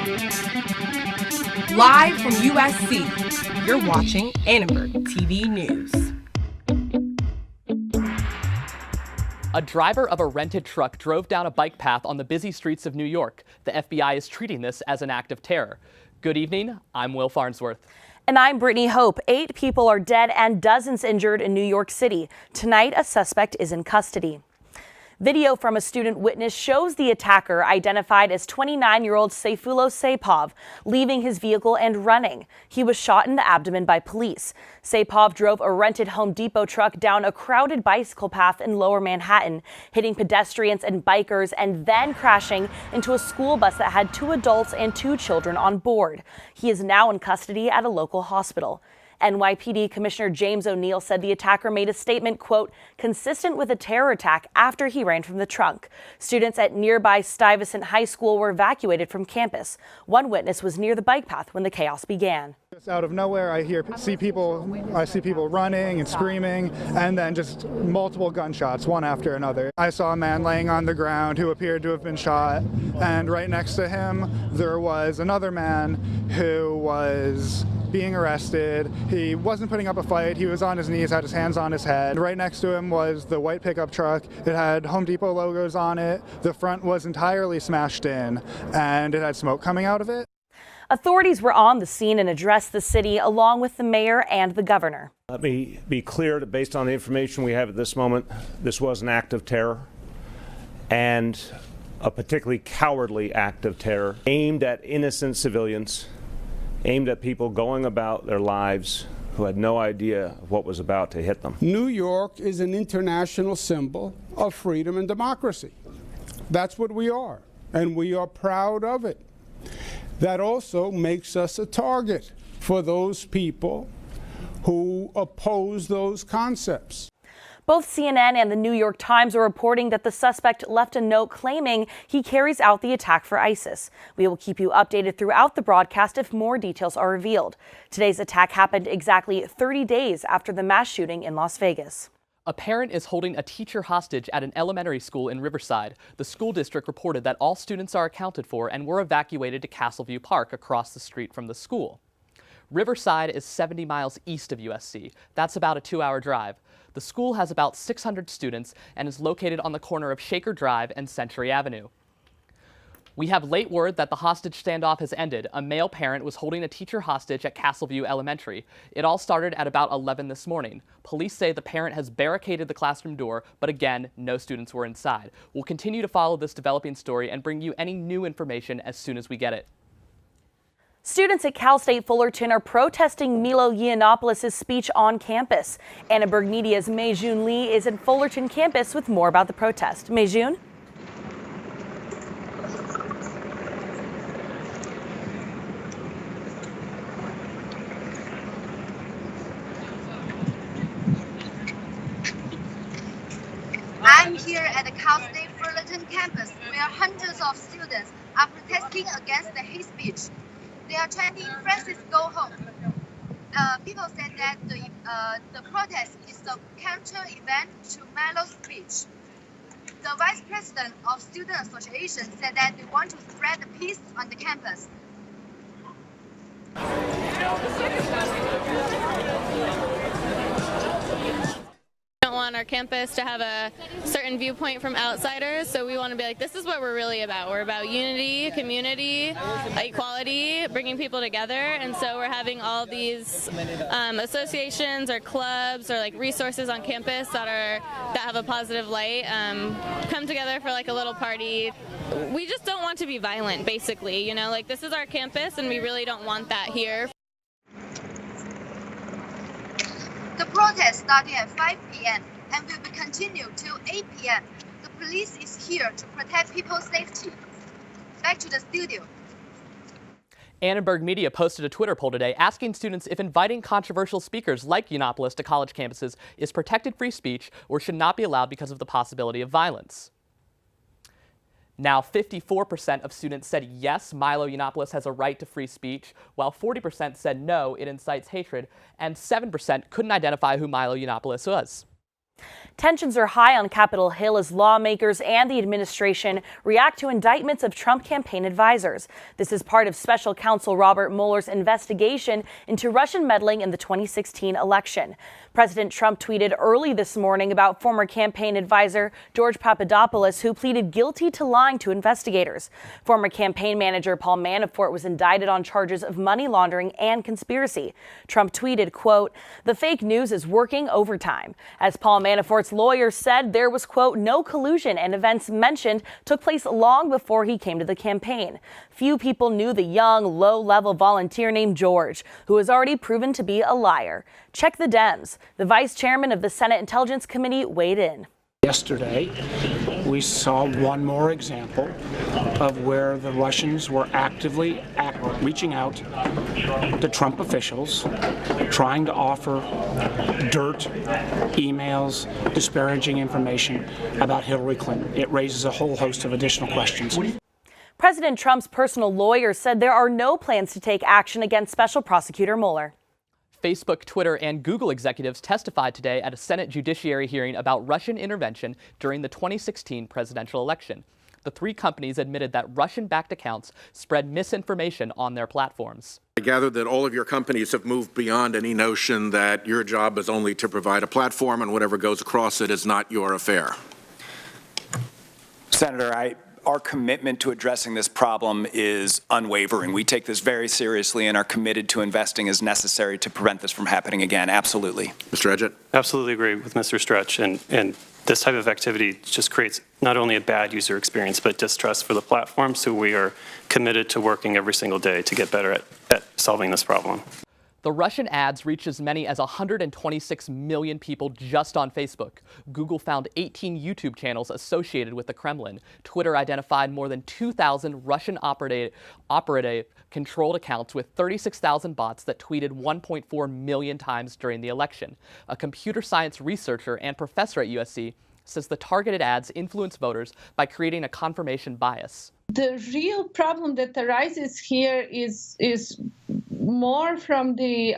Live from USC, you're watching Annenberg TV News. A driver of a rented truck drove down a bike path on the busy streets of New York. The FBI is treating this as an act of terror. Good evening, I'm Will Farnsworth. And I'm Brittany Hope. 8 people are dead and dozens injured in New York City. Tonight, a suspect is in custody. Video from a student witness shows the attacker, identified as 29-year-old Sayfulo Saypov, leaving his vehicle and running. He was shot in the abdomen by police. Saypov drove a rented Home Depot truck down a crowded bicycle path in Lower Manhattan, hitting pedestrians and bikers and then crashing into a school bus that had 2 adults and 2 children on board. He is now in custody at a local hospital. NYPD Commissioner James O'Neill said the attacker made a statement, quote, consistent with a terror attack after he ran from the trunk. Students at nearby Stuyvesant High School were evacuated from campus. One witness was near the bike path when the chaos began. Just out of nowhere, I see people running and screaming, and then just multiple gunshots, one after another. I saw a man laying on the ground who appeared to have been shot, and right next to him there was another man who was being arrested. He wasn't putting up a fight. He was on his knees, had his hands on his head. Right next to him was the white pickup truck. It had Home Depot logos on it. The front was entirely smashed in, and it had smoke coming out of it. Authorities were on the scene and addressed the city along with the mayor and the governor. Let me be clear that based on the information we have at this moment, this was an act of terror, and a particularly cowardly act of terror aimed at innocent civilians, aimed at people going about their lives who had no idea of what was about to hit them. New York is an international symbol of freedom and democracy. That's what we are, and we are proud of it. That also makes us a target for those people who oppose those concepts. Both CNN and the New York Times are reporting that the suspect left a note claiming he carries out the attack for ISIS. We will keep you updated throughout the broadcast if more details are revealed. Today's attack happened exactly 30 days after the mass shooting in Las Vegas. A parent is holding a teacher hostage at an elementary school in Riverside. The school district reported that all students are accounted for and were evacuated to Castleview Park across the street from the school. Riverside is 70 miles east of USC. That's about a 2-hour drive. The school has about 600 students and is located on the corner of Shaker Drive and Century Avenue. We have late word that the hostage standoff has ended. A male parent was holding a teacher hostage at Castleview Elementary. It all started at about 11 this morning. Police say the parent has barricaded the classroom door, but again, no students were inside. We'll continue to follow this developing story and bring you any new information as soon as we get it. Students at Cal State Fullerton are protesting Milo Yiannopoulos' speech on campus. Annenberg Media's Mei-Jun Lee is at Fullerton campus with more about the protest. Mei-Jun? I'm here at the Cal State Fullerton campus where hundreds of students are protesting against the hate speech. They are chanting "Francis, go home." People said that the protest is a counter event to Milo's speech. The vice president of Student Association said that they want to spread the peace on the campus. Don't want our campus to have a certain viewpoint from outsiders, so we want to be like, this is what we're really about. We're about unity, community, equality, bringing people together, and so we're having all these associations or clubs or like resources on campus that have a positive light come together for like a little party. We just don't want to be violent, basically, you know, like this is our campus and we really don't want that here. The protest started at 5 p.m. and will be continued till 8 p.m. The police is here to protect people's safety. Back to the studio. Annenberg Media posted a Twitter poll today asking students if inviting controversial speakers like Yiannopoulos to college campuses is protected free speech or should not be allowed because of the possibility of violence. Now, 54% of students said yes, Milo Yiannopoulos has a right to free speech, while 40% said no, it incites hatred, and 7% couldn't identify who Milo Yiannopoulos was. Tensions are high on Capitol Hill as lawmakers and the administration react to indictments of Trump campaign advisors. This is part of special counsel Robert Mueller's investigation into Russian meddling in the 2016 election. President Trump tweeted early this morning about former campaign advisor George Papadopoulos, who pleaded guilty to lying to investigators. Former campaign manager Paul Manafort was indicted on charges of money laundering and conspiracy. Trump tweeted, quote, "The fake news is working overtime." As Paul Manafort's lawyer said, there was, quote, "no collusion, and events mentioned took place long before he came to the campaign." Few people knew the young, low-level volunteer named George, who has already proven to be a liar. Check the Dems. The vice chairman of the Senate Intelligence Committee weighed in. Yesterday, we saw one more example of where the Russians were actively reaching out to Trump officials, trying to offer dirt, emails, disparaging information about Hillary Clinton. It raises a whole host of additional questions. President Trump's personal lawyer said there are no plans to take action against Special Prosecutor Mueller. Facebook, Twitter, and Google executives testified today at a Senate judiciary hearing about Russian intervention during the 2016 presidential election. The three companies admitted that Russian-backed accounts spread misinformation on their platforms. I gather that all of your companies have moved beyond any notion that your job is only to provide a platform and whatever goes across it is not your affair. Senator, our commitment to addressing this problem is unwavering. We take this very seriously and are committed to investing as necessary to prevent this from happening again. Absolutely. Mr. Edgett? Absolutely agree with Mr. Stretch. And this type of activity just creates not only a bad user experience, but distrust for the platform. So we are committed to working every single day to get better at solving this problem. The Russian ads reach as many as 126 million people just on Facebook. Google found 18 YouTube channels associated with the Kremlin. Twitter identified more than 2,000 Russian operative-controlled accounts with 36,000 bots that tweeted 1.4 million times during the election. A computer science researcher and professor at USC says the targeted ads influence voters by creating a confirmation bias. The real problem that arises here is more from the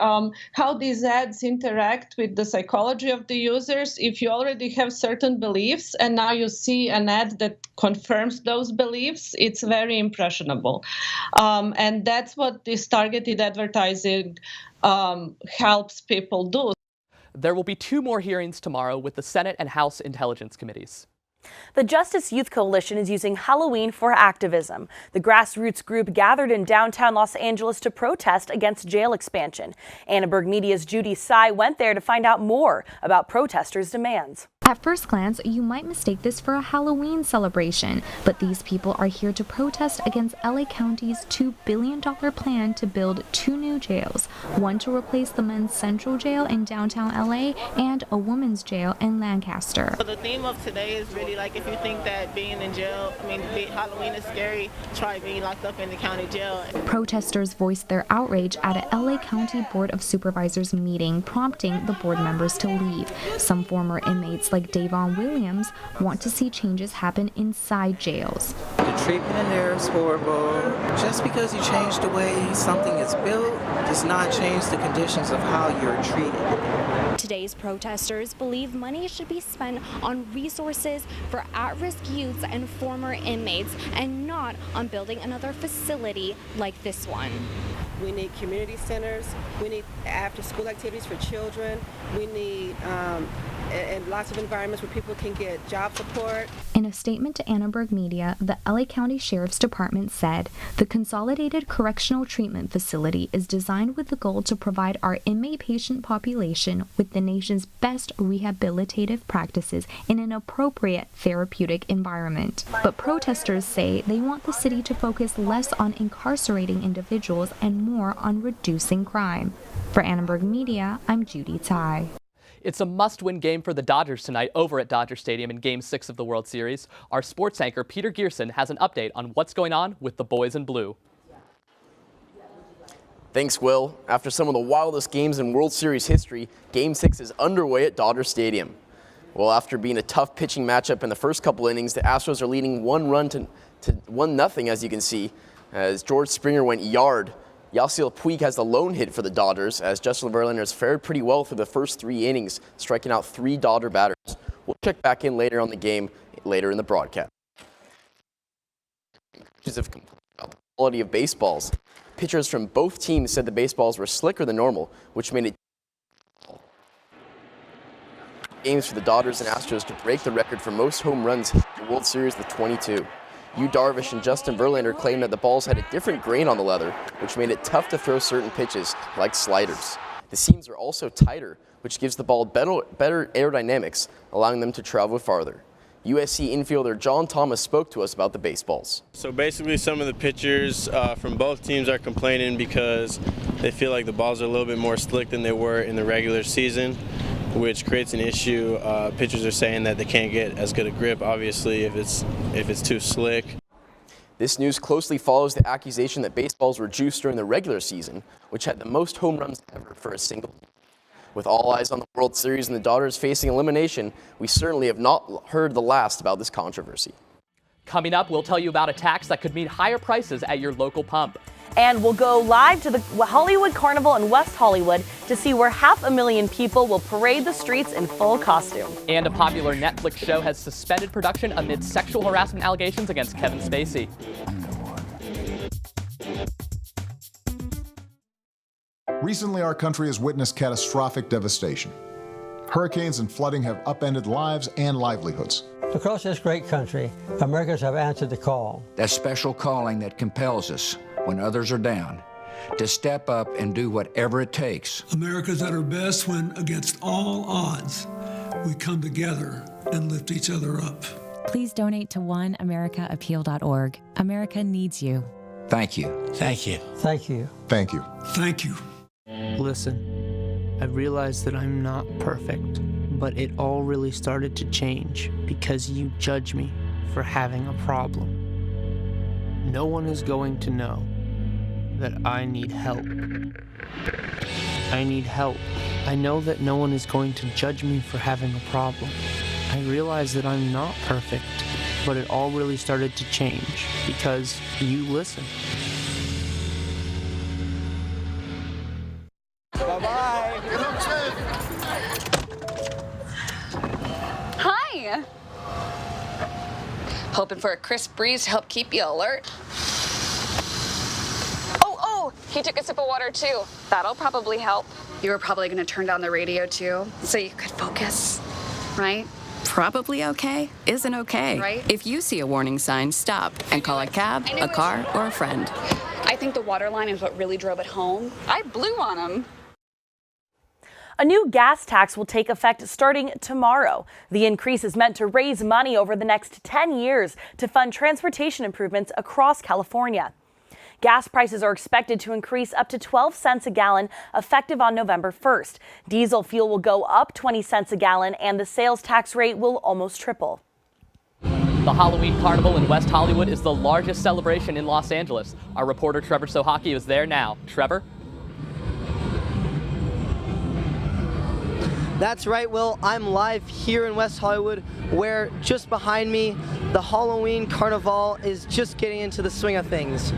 how these ads interact with the psychology of the users. If you already have certain beliefs and now you see an ad that confirms those beliefs, it's very impressionable. And that's what this targeted advertising helps people do. There will be 2 more hearings tomorrow with the Senate and House Intelligence Committees. The Justice Youth Coalition is using Halloween for activism. The grassroots group gathered in downtown Los Angeles to protest against jail expansion. Annenberg Media's Judy Tsai went there to find out more about protesters' demands. At first glance, you might mistake this for a Halloween celebration, but these people are here to protest against LA County's $2 billion plan to build 2 new jails, one to replace the men's central jail in downtown LA and a women's jail in Lancaster. So the theme of today is really like, if you think that being in jail, Halloween is scary, try being locked up in the county jail. Protesters voiced their outrage at a LA County Board of Supervisors meeting, prompting the board members to leave. Some former inmates like Davon Williams want to see changes happen inside jails. The treatment in there is horrible. Just because you change the way something is built does not change the conditions of how you're treated. Today's protesters believe money should be spent on resources for at-risk youths and former inmates and not on building another facility like this one. We need community centers. We need after-school activities for children. We need and lots of environments where people can get job support. In a statement to Annenberg Media, the LA County Sheriff's Department said, "The Consolidated Correctional Treatment Facility is designed with the goal to provide our inmate patient population with the nation's best rehabilitative practices in an appropriate therapeutic environment." But protesters say they want the city to focus less on incarcerating individuals and more on reducing crime. For Annenberg Media, I'm Judy Tsai. It's a must-win game for the Dodgers tonight over at Dodger Stadium in Game 6 of the World Series. Our sports anchor, Peter Gearson, has an update on what's going on with the boys in blue. Thanks, Will. After some of the wildest games in World Series history, Game 6 is underway at Dodger Stadium. Well, after being a tough pitching matchup in the first couple innings, the Astros are leading 1-0 to 1-0, as you can see, as George Springer went yard Yasiel Puig has the lone hit for the Dodgers, as Justin Verlander has fared pretty well through the first 3 innings, striking out 3 Dodger batters. We'll check back in later on the game, later in the broadcast. Pitchers have complained about the quality of baseballs. Pitchers from both teams said the baseballs were slicker than normal, which made it games for the Dodgers and Astros to break the record for most home runs in the World Series with 22. Yu Darvish and Justin Verlander claimed that the balls had a different grain on the leather, which made it tough to throw certain pitches, like sliders. The seams are also tighter, which gives the ball better aerodynamics, allowing them to travel farther. USC infielder John Thomas spoke to us about the baseballs. So basically some of the pitchers from both teams are complaining because they feel like the balls are a little bit more slick than they were in the regular season, which creates an issue. Pitchers are saying that they can't get as good a grip, obviously, if it's too slick. This news closely follows the accusation that baseballs were juiced during the regular season, which had the most home runs ever for a single team. With all eyes on the World Series and the Dodgers facing elimination, we certainly have not heard the last about this controversy. Coming up, we'll tell you about a tax that could mean higher prices at your local pump. And we'll go live to the Hollywood Carnival in West Hollywood to see where 500,000 people will parade the streets in full costume. And a popular Netflix show has suspended production amid sexual harassment allegations against Kevin Spacey. Recently, our country has witnessed catastrophic devastation. Hurricanes and flooding have upended lives and livelihoods. Across this great country, Americans have answered the call. That special calling that compels us when others are down, to step up and do whatever it takes. America's at her best when, against all odds, we come together and lift each other up. Please donate to oneamericaappeal.org. America needs you. Thank you. Thank you. Thank you. Thank you. Thank you. Listen, I realize that I'm not perfect, but it all really started to change because you judge me for having a problem. No one is going to know that I need help. I need help. I know that no one is going to judge me for having a problem. I realize that I'm not perfect, but it all really started to change because you listen. Bye-bye. Hi. Hoping for a crisp breeze to help keep you alert. Oh, he took a sip of water too. That'll probably help. You were probably going to turn down the radio too, so you could focus, right? Probably okay isn't okay. Right? If you see a warning sign, stop and call a cab, a car, or a friend. I think the water line is what really drove it home. I blew on him. A new gas tax will take effect starting tomorrow. The increase is meant to raise money over the next 10 years to fund transportation improvements across California. Gas prices are expected to increase up to 12 cents a gallon effective on November 1st. Diesel fuel will go up 20 cents a gallon and the sales tax rate will almost triple. The Halloween Carnival in West Hollywood is the largest celebration in Los Angeles. Our reporter Trevor Sohaki is there now. Trevor? That's right, Will. I'm live here in West Hollywood, where just behind me, the Halloween Carnival is just getting into the swing of things.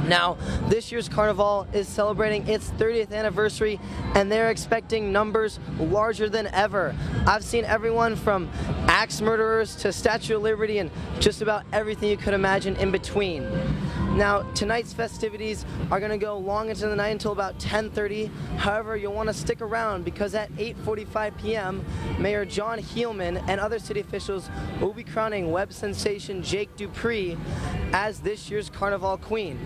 Now, this year's Carnival is celebrating its 30th anniversary, and they're expecting numbers larger than ever. I've seen everyone from axe murderers to Statue of Liberty and just about everything you could imagine in between. Now, tonight's festivities are going to go long into the night until about 10:30. However, you'll want to stick around because at 8:45 p.m., Mayor John Heelman and other city officials will be crowning web sensation Jake Dupree as this year's Carnival Queen.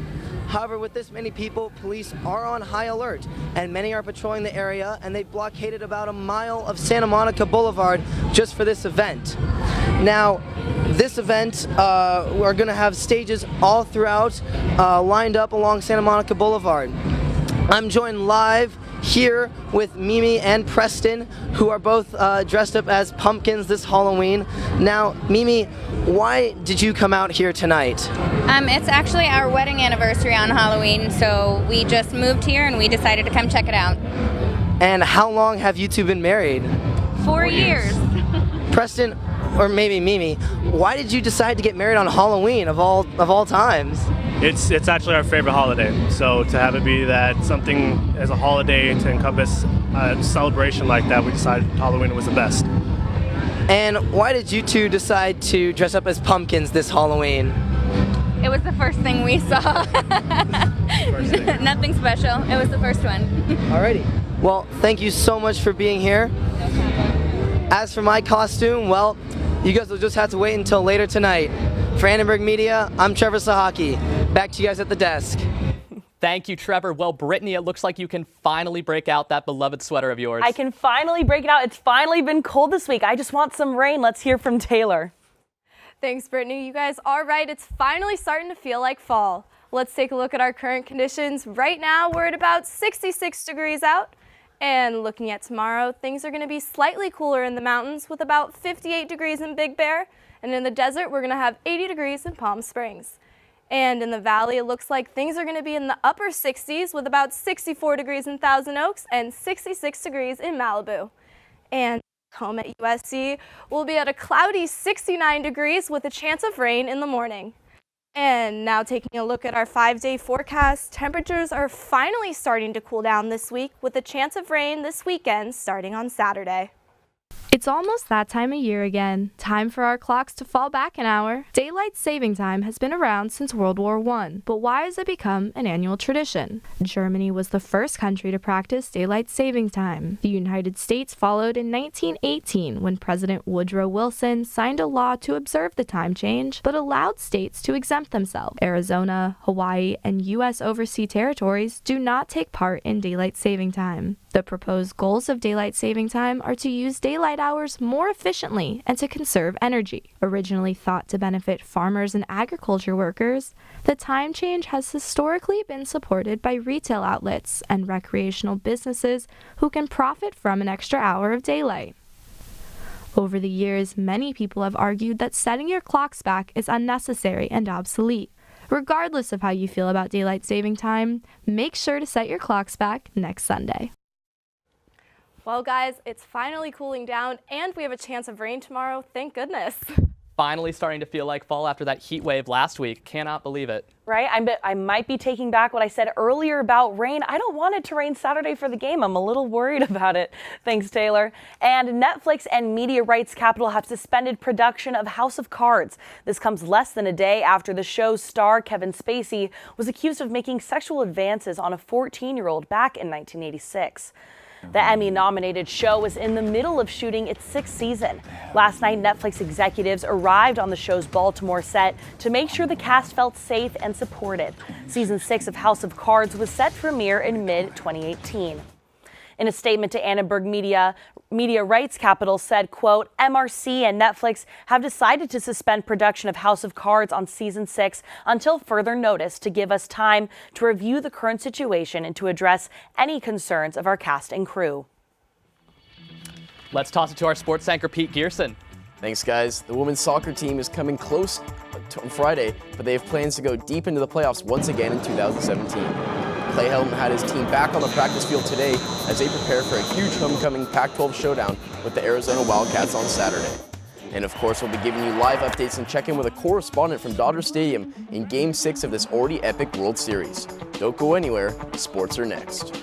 However, with this many people, police are on high alert, and many are patrolling the area, and they've blockaded about a mile of Santa Monica Boulevard just for this event. Now, this event, we're going to have stages all throughout, lined up along Santa Monica Boulevard. I'm joined live here with Mimi and Preston, who are both dressed up as pumpkins this Halloween. Now, Mimi, why did you come out here tonight? It's actually our wedding anniversary on Halloween, so we just moved here and we decided to come check it out. And how long have you two been married? 4 years. Preston, or maybe Mimi, why did you decide to get married on Halloween of all times? it's actually our favorite holiday. So to have it be that something as a holiday to encompass a celebration like that, we decided Halloween was the best. And why did you two decide to dress up as pumpkins this Halloween? It was the first thing we saw. Nothing special. It was the first one. Alrighty. Well, thank you so much for being here. As for my costume, well, you guys will just have to wait until later tonight. For Annenberg Media, I'm Trevor Sahaki. Back to you guys at the desk. Thank you, Trevor. Well, Brittany, it looks like you can finally break out that beloved sweater of yours. I can finally break it out. It's finally been cold this week. I just want some rain. Let's hear from Taylor. Thanks, Brittany. You guys are right. It's finally starting to feel like fall. Let's take a look at our current conditions. Right now, we're at about 66 degrees out. And looking at tomorrow, things are going to be slightly cooler in the mountains with about 58 degrees in Big Bear. And in the desert, we're going to have 80 degrees in Palm Springs. And in the valley, it looks like things are going to be in the upper 60s with about 64 degrees in Thousand Oaks and 66 degrees in Malibu. And home at USC, we'll be at a cloudy 69 degrees with a chance of rain in the morning. And now taking a look at our 5-day forecast, temperatures are finally starting to cool down this week with a chance of rain this weekend starting on Saturday. It's almost that time of year again. Time for our clocks to fall back an hour. Daylight saving time has been around since World War I, but why has it become an annual tradition? Germany was the first country to practice daylight saving time. The United States followed in 1918 when President Woodrow Wilson signed a law to observe the time change, but allowed states to exempt themselves. Arizona, Hawaii, and U.S. overseas territories do not take part in daylight saving time. The proposed goals of daylight saving time are to use daylight hours more efficiently and to conserve energy. Originally thought to benefit farmers and agriculture workers, the time change has historically been supported by retail outlets and recreational businesses who can profit from an extra hour of daylight. Over the years, many people have argued that setting your clocks back is unnecessary and obsolete. Regardless of how you feel about daylight saving time, make sure to set your clocks back next Sunday. Well, guys, it's finally cooling down and we have a chance of rain tomorrow. Thank goodness. Finally starting to feel like fall after that heat wave last week. Cannot believe it. Right? I might be taking back what I said earlier about rain. I don't want it to rain Saturday for the game. I'm a little worried about it. Thanks, Taylor. And Netflix and media rights capital have suspended production of House of Cards. This comes less than a day after the show's star, Kevin Spacey, was accused of making sexual advances on a 14-year-old back in 1986. The Emmy-nominated show was in the middle of shooting its 6th season. Last night, Netflix executives arrived on the show's Baltimore set to make sure the cast felt safe and supported. Season 6 of House of Cards was set to premiere in mid-2018. In a statement to Annenberg Media Rights Capital said, quote, MRC and Netflix have decided to suspend production of House of Cards on season 6 until further notice to give us time to review the current situation and to address any concerns of our cast and crew. Let's toss it to our sports anchor, Pete Gearson. Thanks, guys. The women's soccer team is coming close on Friday, but they have plans to go deep into the playoffs once again in 2017. Clay Helton had his team back on the practice field today as they prepare for a huge homecoming Pac-12 showdown with the Arizona Wildcats on Saturday. And of course, we'll be giving you live updates and check in with a correspondent from Dodger Stadium in Game 6 of this already epic World Series. Don't go anywhere, sports are next.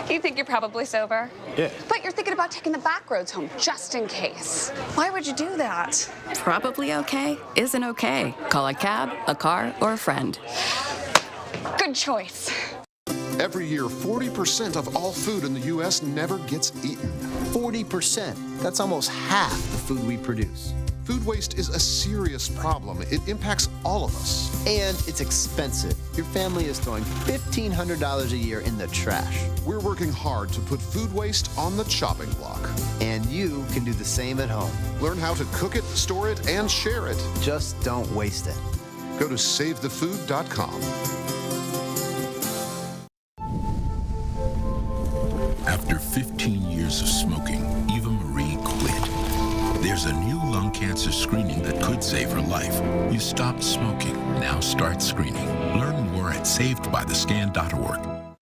You think you're probably sober? Yeah. But you're thinking about taking the back roads home just in case. Why would you do that? Probably okay isn't okay. Call a cab, a car, or a friend. Good choice. Every year, 40% of all food in the U.S. never gets eaten. 40%. That's almost half the food we produce. Food waste is a serious problem. It impacts all of us. And it's expensive. Your family is throwing $1,500 a year in the trash. We're working hard to put food waste on the chopping block. And you can do the same at home. Learn how to cook it, store it, and share it. Just don't waste it. Go to savethefood.com. After 15 years of smoking, Eva Marie quit. There's a new lung cancer screening that could save her life. You stopped smoking. Now start screening. Learn more at savedbythescan.org.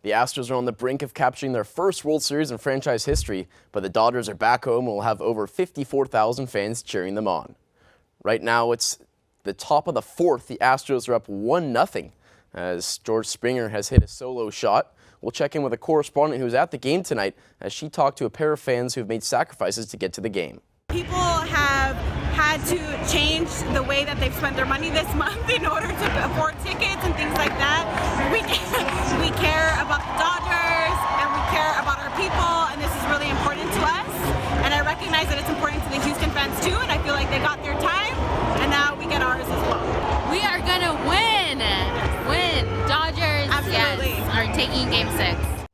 The Astros are on the brink of capturing their first World Series in franchise history, but the Dodgers are back home and will have over 54,000 fans cheering them on. Right now, it's the top of the fourth. The Astros are up 1-0 as George Springer has hit a solo shot. We'll check in with a correspondent who was at the game tonight as she talked to a pair of fans who have made sacrifices to get to the game. People have had to change the way that they've spent their money this month in order to afford tickets and things like that. We care about the Dodgers and we care about our people, and this is really important to us. And I recognize that it's important to the Houston fans too, and I feel like they got their time, and now we get ours as well. We are gonna win! Dodgers, absolutely, yes, are taking Game 6.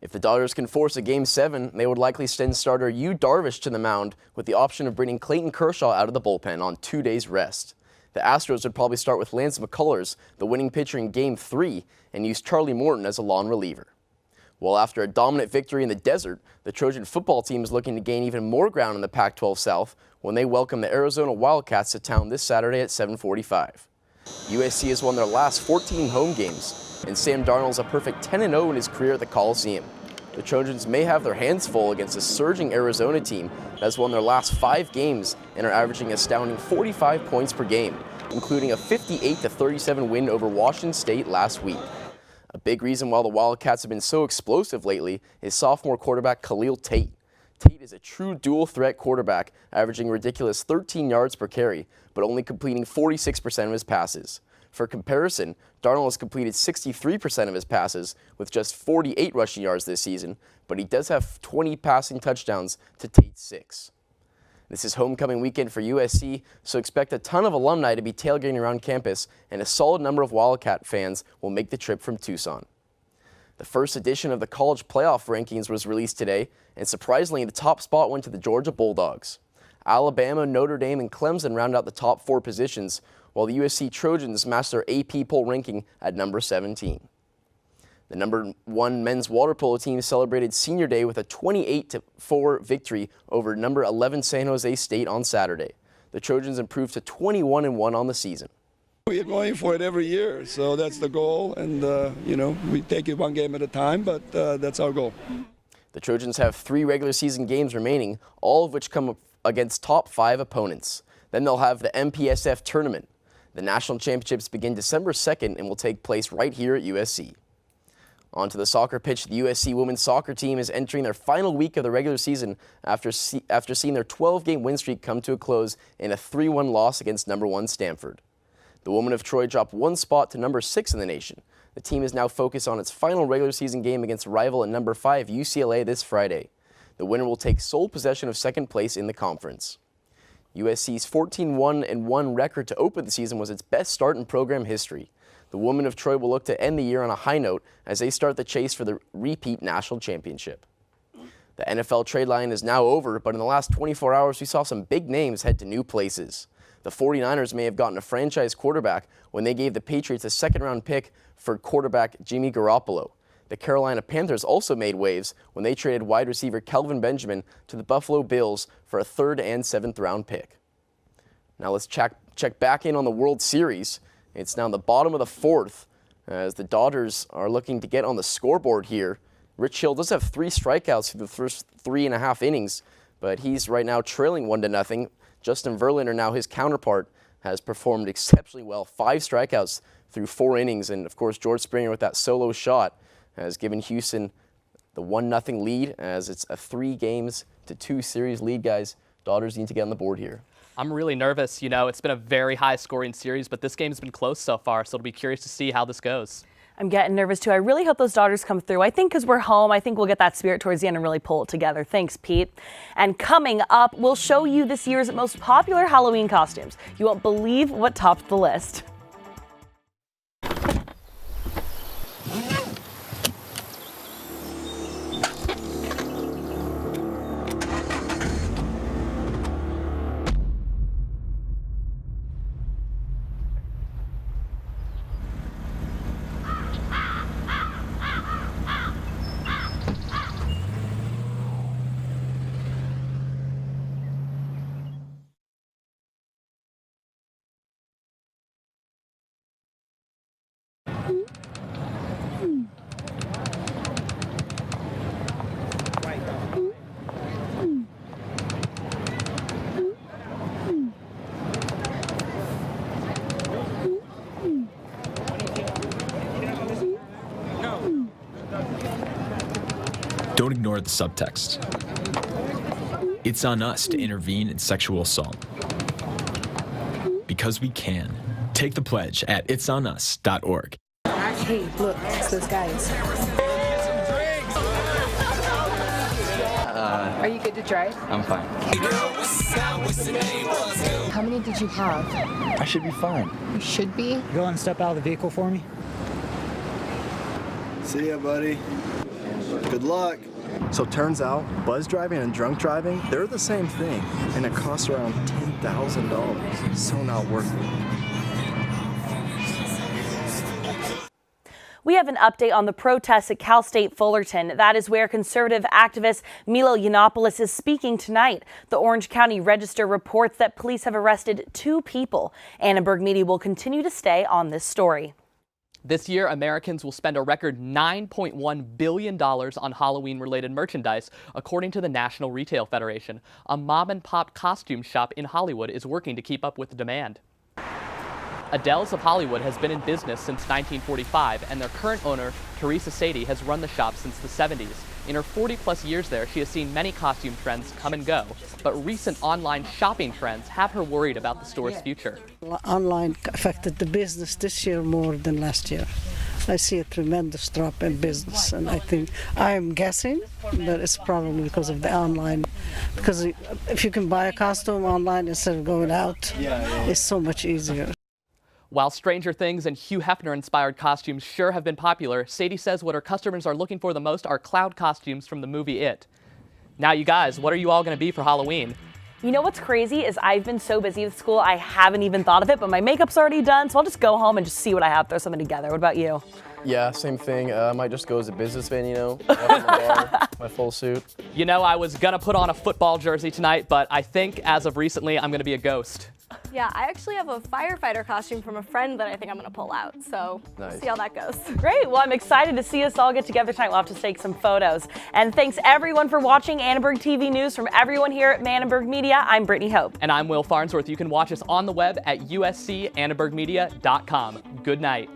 If the Dodgers can force a Game 7, they would likely send starter Yu Darvish to the mound with the option of bringing Clayton Kershaw out of the bullpen on 2 days rest. The Astros would probably start with Lance McCullers, the winning pitcher in Game 3, and use Charlie Morton as a lone reliever. Well, after a dominant victory in the desert, the Trojan football team is looking to gain even more ground in the Pac-12 South when they welcome the Arizona Wildcats to town this Saturday at 7:45. USC has won their last 14 home games, and Sam Darnold's a perfect 10-0 in his career at the Coliseum. The Trojans may have their hands full against a surging Arizona team that has won their last 5 games and are averaging an astounding 45 points per game, including a 58-37 win over Washington State last week. A big reason why the Wildcats have been so explosive lately is sophomore quarterback Khalil Tate. Tate is a true dual-threat quarterback, averaging a ridiculous 13 yards per carry, but only completing 46% of his passes. For comparison, Darnold has completed 63% of his passes with just 48 rushing yards this season, but he does have 20 passing touchdowns to Tate's 6. This is homecoming weekend for USC, so expect a ton of alumni to be tailgating around campus, and a solid number of Wildcat fans will make the trip from Tucson. The first edition of the college playoff rankings was released today, and surprisingly, the top spot went to the Georgia Bulldogs. Alabama, Notre Dame, and Clemson round out the top 4 positions, while the USC Trojans matched their AP poll ranking at number 17. The number 1 men's water polo team celebrated Senior Day with a 28-4 victory over number 11 San Jose State on Saturday. The Trojans improved to 21-1 on the season. We're going for it every year, so that's the goal, and we take it one game at a time, but that's our goal. The Trojans have 3 regular season games remaining, all of which come up against top 5 opponents. Then they'll have the MPSF tournament. The national championships begin December 2nd and will take place right here at USC. On to the soccer pitch. The USC women's soccer team is entering their final week of the regular season after seeing their 12-game win streak come to a close in a 3-1 loss against number 1 Stanford. The Women of Troy dropped 1 spot to number 6 in the nation. The team is now focused on its final regular season game against rival and number 5 UCLA this Friday. The winner will take sole possession of second place in the conference. USC's 14-1-1 record to open the season was its best start in program history. The Women of Troy will look to end the year on a high note as they start the chase for the repeat national championship. The NFL trade line is now over, but in the last 24 hours we saw some big names head to new places. The 49ers may have gotten a franchise quarterback when they gave the Patriots a second-round pick for quarterback Jimmy Garoppolo. The Carolina Panthers also made waves when they traded wide receiver Kelvin Benjamin to the Buffalo Bills for a 3rd and 7th round pick. Now let's check back in on the World Series. It's now the bottom of the 4th as the Dodgers are looking to get on the scoreboard here. Rich Hill does have 3 strikeouts through the first 3.5 innings, but he's right now trailing 1-0. Justin Verlander, now his counterpart, has performed exceptionally well. 5 strikeouts through 4 innings, and of course George Springer with that solo shot has given Houston the 1-0 lead as it's a 3-2 series lead, guys. Dodgers need to get on the board here. I'm really nervous. It's been a very high-scoring series, but this game's been close so far, so it'll be curious to see how this goes. I'm getting nervous too. I really hope those Dodgers come through. I think because we're home, I think we'll get that spirit towards the end and really pull it together. Thanks, Pete. And coming up, we'll show you this year's most popular Halloween costumes. You won't believe what topped the list. Don't ignore the subtext. It's on us to intervene in sexual assault. Because we can. Take the pledge at itsonus.org. Hey, look, it's those guys. Are you good to drive? I'm fine. How many did you have? I should be fine. You should be? Go and step out of the vehicle for me. See ya, buddy. Good luck. So turns out, buzz driving and drunk driving, they're the same thing, and it costs around $10,000. So not worth it. We have an update on the protests at Cal State Fullerton. That is where conservative activist Milo Yiannopoulos is speaking tonight. The Orange County Register reports that police have arrested 2 people. Annenberg Media will continue to stay on this story. This year, Americans will spend a record $9.1 billion on Halloween-related merchandise, according to the National Retail Federation. A mom-and-pop costume shop in Hollywood is working to keep up with the demand. Adele's of Hollywood has been in business since 1945, and their current owner, Teresa Sadie, has run the shop since the 70s. In her 40-plus years there, she has seen many costume trends come and go, but recent online shopping trends have her worried about the store's future. Online affected the business this year more than last year. I see a tremendous drop in business, and I'm guessing that it's probably because of the online. Because if you can buy a costume online instead of going out, it's so much easier. While Stranger Things and Hugh Hefner-inspired costumes sure have been popular, Sadie says what her customers are looking for the most are cloud costumes from the movie It. Now, you guys, what are you all going to be for Halloween? You know what's crazy is I've been so busy with school, I haven't even thought of it, but my makeup's already done, so I'll just go home and just see what I have, throw something together. What about you? Yeah, same thing. I might just go as a businessman, you know, up in the bar, my full suit. You know, I was going to put on a football jersey tonight, but I think as of recently, I'm going to be a ghost. Yeah, I actually have a firefighter costume from a friend that I think I'm going to pull out, so nice. We'll see how that goes. Great, well, I'm excited to see us all get together tonight. We'll have to take some photos. And thanks everyone for watching Annenberg TV News. From everyone here at Annenberg Media, I'm Brittany Hope. And I'm Will Farnsworth. You can watch us on the web at uscannenbergmedia.com. Good night.